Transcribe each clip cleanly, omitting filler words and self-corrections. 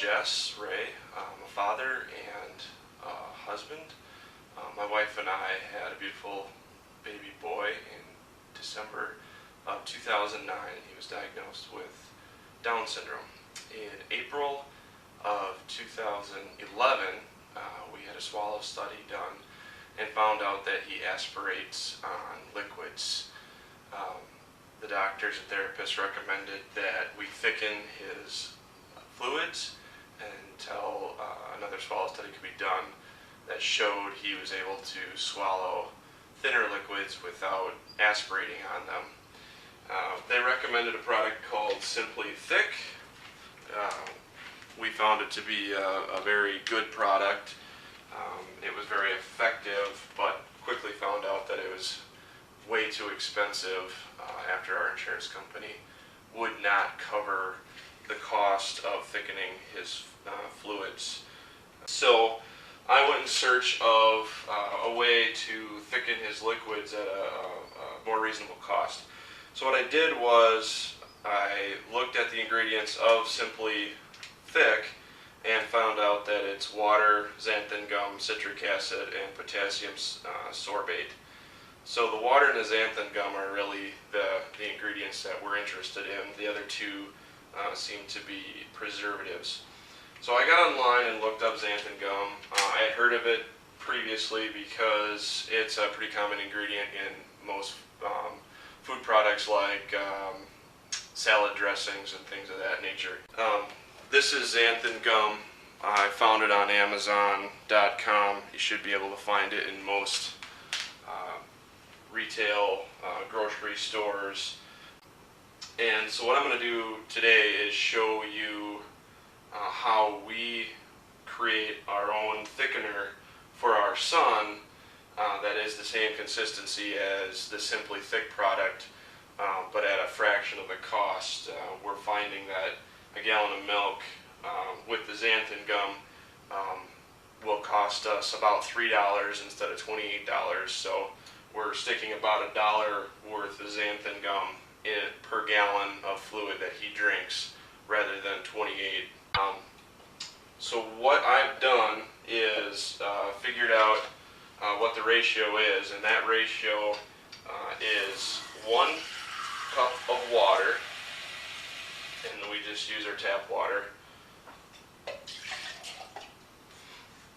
Jess Ray. I'm a father and a husband. My wife and I had a beautiful baby boy in December of 2009. He was diagnosed with Down syndrome. In April of 2011, we had a swallow study done and found out that he aspirates on liquids. The doctors and therapists recommended that we thicken his fluids until another swallow study could be done that showed he was able to swallow thinner liquids without aspirating on them. They recommended a product called Simply Thick. We found it to be a very good product. It was very effective, but quickly found out that it was way too expensive after our insurance company would not cover the cost of thickening his fluids. So I went in search of a way to thicken his liquids at a more reasonable cost. So what I did was I looked at the ingredients of Simply Thick and found out that it's water, xanthan gum, citric acid, and potassium sorbate. So the water and the xanthan gum are really the ingredients that we're interested in. The other two seem to be preservatives. So I got online and looked up xanthan gum. I had heard of it previously because it's a pretty common ingredient in most food products like salad dressings and things of that nature. This is xanthan gum. I found it on Amazon.com. You should be able to find it in most retail grocery stores. And so what I'm going to do today is show you how we create our own thickener for our son that is the same consistency as the Simply Thick product, but at a fraction of the cost. We're finding that a gallon of milk with the xanthan gum will cost us about $3 instead of $28. So we're sticking about $1 worth of xanthan gum per gallon of fluid that he drinks rather than 28. So what I've done is figured out what the ratio is, and that ratio is 1 cup of water, and we just use our tap water,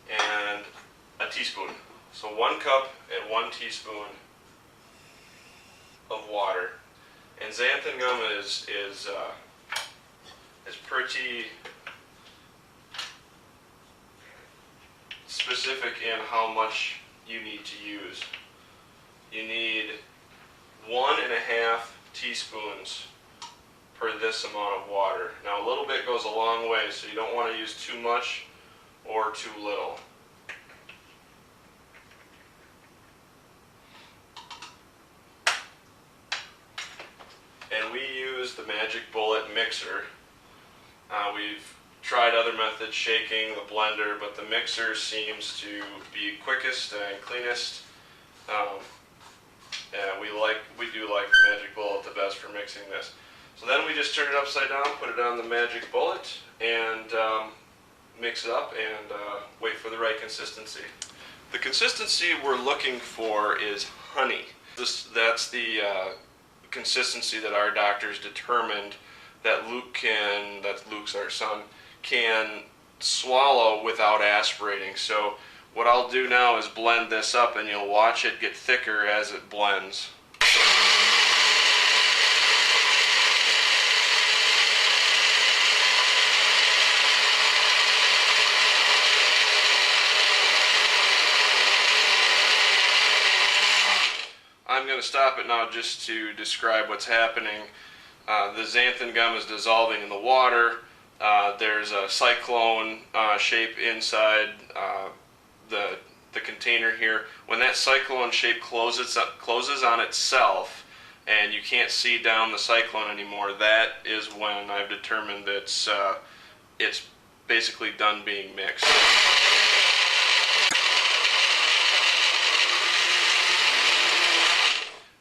and a teaspoon. So 1 cup and 1 teaspoon of water. And xanthan gum is pretty specific in how much you need to use. You need 1.5 teaspoons per this amount of water. Now a little bit goes a long way, so you don't want to use too much or too little. And we use the Magic Bullet mixer. We've tried other methods, shaking, the blender, but the mixer seems to be quickest and cleanest. And we do like the Magic Bullet the best for mixing this. So then we just turn it upside down, put it on the Magic Bullet, and mix it up and wait for the right consistency. The consistency we're looking for is honey. That's the consistency that our doctors determined that Luke's our son, can swallow without aspirating. So what I'll do now is blend this up, and you'll watch it get thicker as it blends. I'm going to stop it now just to describe what's happening. The xanthan gum is dissolving in the water. There's a cyclone shape inside the container here. When that cyclone shape closes on itself and you can't see down the cyclone anymore, that is when I've determined that it's basically done being mixed.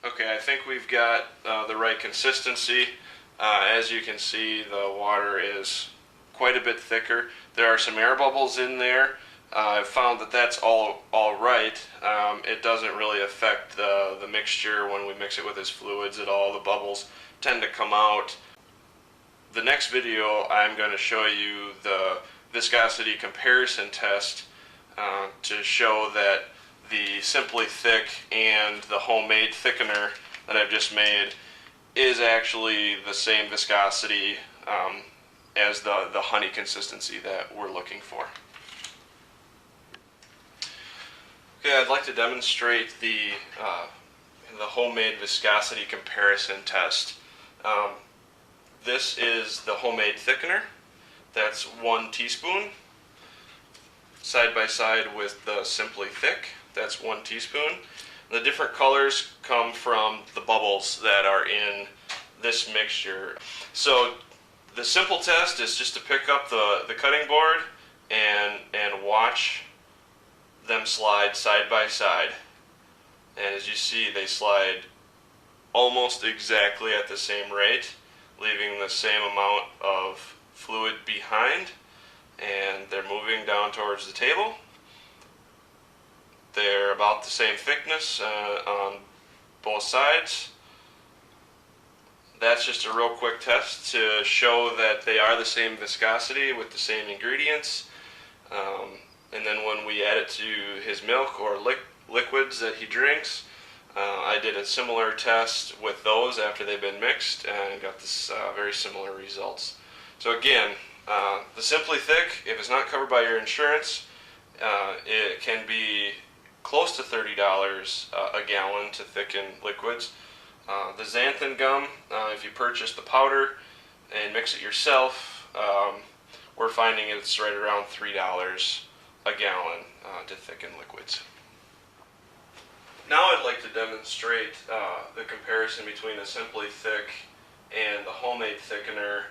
Okay, I think we've got the right consistency. As you can see, the water is quite a bit thicker. There are some air bubbles in there. I've found that that's all right. It doesn't really affect the mixture when we mix it with his fluids at all. The bubbles tend to come out. The next video I'm going to show you the viscosity comparison test to show that the Simply Thick and the homemade thickener that I've just made is actually the same viscosity as the honey consistency that we're looking for. Okay, I'd like to demonstrate the homemade viscosity comparison test. This is the homemade thickener. That's 1 teaspoon. Side by side with the Simply Thick. That's 1 teaspoon. The different colors come from the bubbles that are in this mixture. So the simple test is just to pick up the cutting board and watch them slide side by side. And as you see, they slide almost exactly at the same rate, leaving the same amount of fluid behind, and they're moving down towards the table. They're about the same thickness on both sides. That's just a real quick test to show that they are the same viscosity with the same ingredients. And then when we add it to his milk or liquids that he drinks, I did a similar test with those after they've been mixed and got this very similar results. So again, the Simply Thick, if it's not covered by your insurance, it can be close to $30 a gallon to thicken liquids. The xanthan gum, if you purchase the powder and mix it yourself, we're finding it's right around $3 a gallon to thicken liquids. Now I'd like to demonstrate the comparison between the Simply Thick and the homemade thickener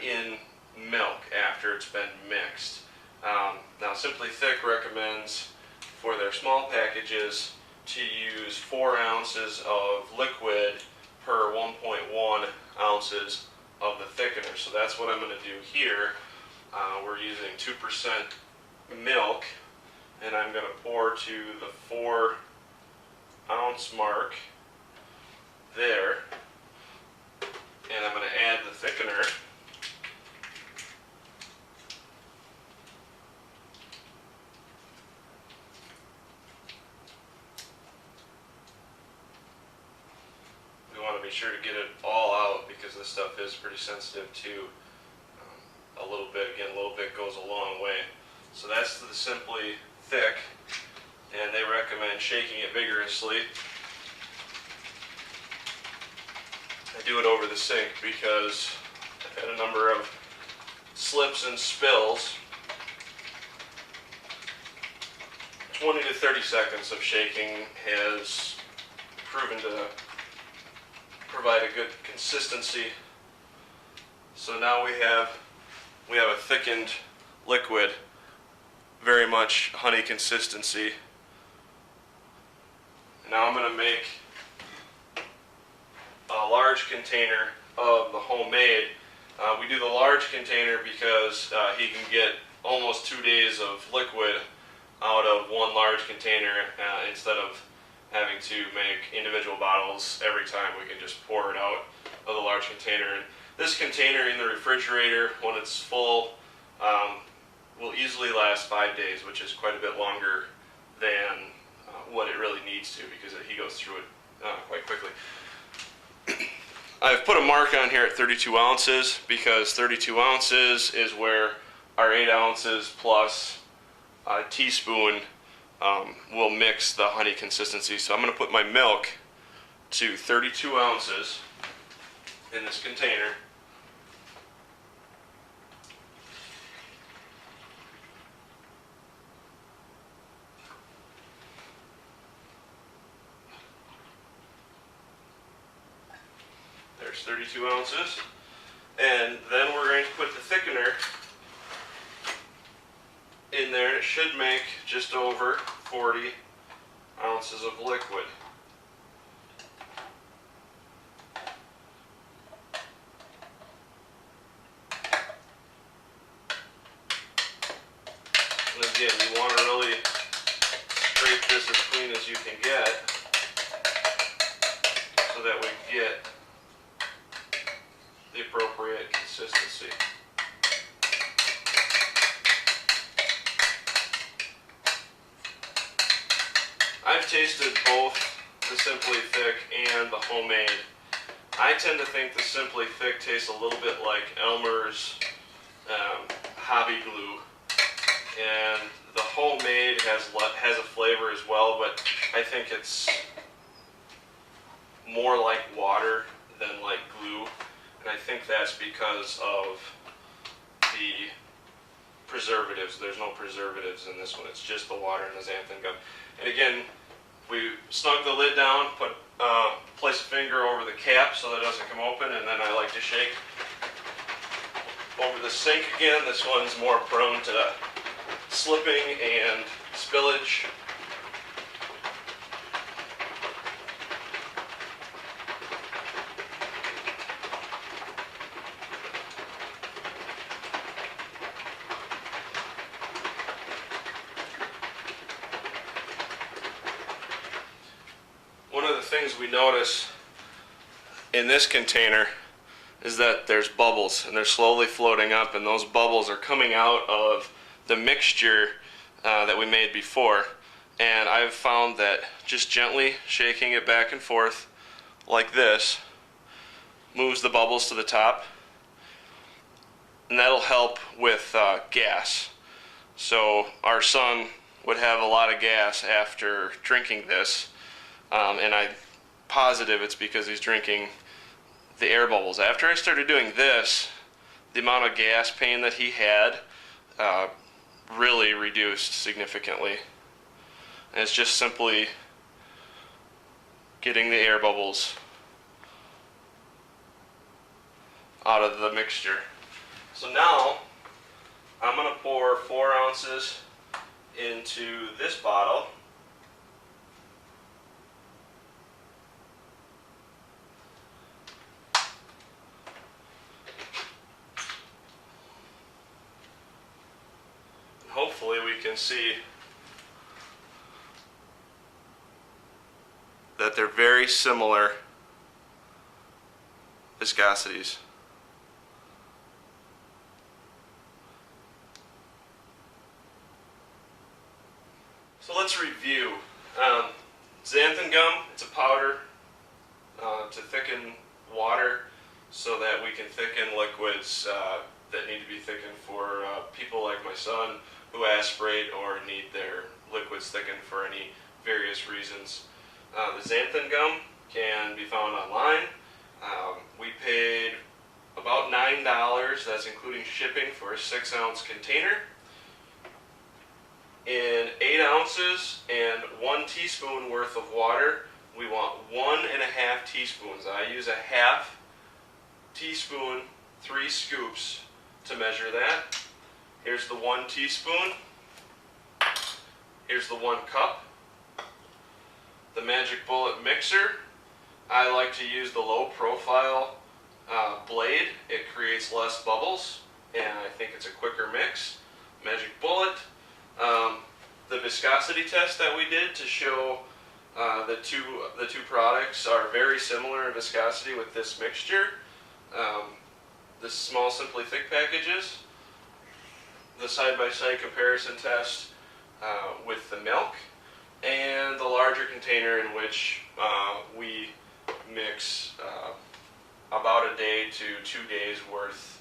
in milk after it's been mixed. Now Simply Thick recommends for their small packages to use 4 ounces of liquid per 1.1 ounces of the thickener. So that's what I'm going to do here. We're using 2% milk, and I'm going to pour to the 4 ounce mark there, and I'm going to add the thickener. We want to be sure to get it all out because this stuff is pretty sensitive to a little bit goes a long way. So that's the Simply Thick, and they recommend shaking it vigorously. I do it over the sink because I've had a number of slips and spills. 20 to 30 seconds of shaking has proven to provide a good consistency. So now we have a thickened liquid, very much honey consistency. Now I'm going to make a large container of the homemade. We do the large container because he can get almost 2 days of liquid out of one large container instead of having to make individual bottles every time. We can just pour it out of the large container. And this container in the refrigerator, when it's full, will easily last 5 days, which is quite a bit longer than what it really needs to, because he goes through it quite quickly. I've put a mark on here at 32 ounces because 32 ounces is where our 8 ounces plus a teaspoon will mix the honey consistency. So I'm going to put my milk to 32 ounces in this container. There's 32 ounces. And then we're going to put the thickener in there, and it should make just over 40 ounces of liquid. you can get so that we get the appropriate consistency. I've tasted both the Simply Thick and the homemade. I tend to think the Simply Thick tastes a little bit like Elmer's hobby glue, and the homemade has a flavor as well, but I think it's more like water than like glue, and I think that's because of the preservatives. There's no preservatives in this one. It's just the water and the xanthan gum. And again, we snug the lid down, place a finger over the cap so that it doesn't come open, and then I like to shake over the sink again. This one's more prone to slipping and spillage. One of the things we notice in this container is that there's bubbles, and they're slowly floating up, and those bubbles are coming out of the mixture that we made before. And I've found that just gently shaking it back and forth like this moves the bubbles to the top, and that'll help with gas. So our son would have a lot of gas after drinking this, and I'm positive it's because he's drinking the air bubbles. After I started doing this, the amount of gas pain that he had really reduced significantly. And it's just simply getting the air bubbles out of the mixture. So now I'm going to pour 4 ounces into this bottle. Hopefully we can see that they're very similar viscosities. So let's review. Xanthan gum, it's a powder to thicken water so that we can thicken liquids that need to be thickened for people like my son who aspirate or need their liquids thickened for any various reasons. The xanthan gum can be found online. We paid about $9, that's including shipping, for a 6-ounce container. In 8 ounces and 1 teaspoon worth of water, we want 1.5 teaspoons. I use a half teaspoon, 3 scoops to measure that. Here's the 1 teaspoon. Here's the 1 cup. The Magic Bullet mixer. I like to use the low profile blade. It creates less bubbles, and I think it's a quicker mix. Magic Bullet. The viscosity test that we did to show the two products are very similar in viscosity with this mixture. The small Simply Thick packages. The side-by-side comparison test with the milk, and the larger container in which we mix about a day to 2 days worth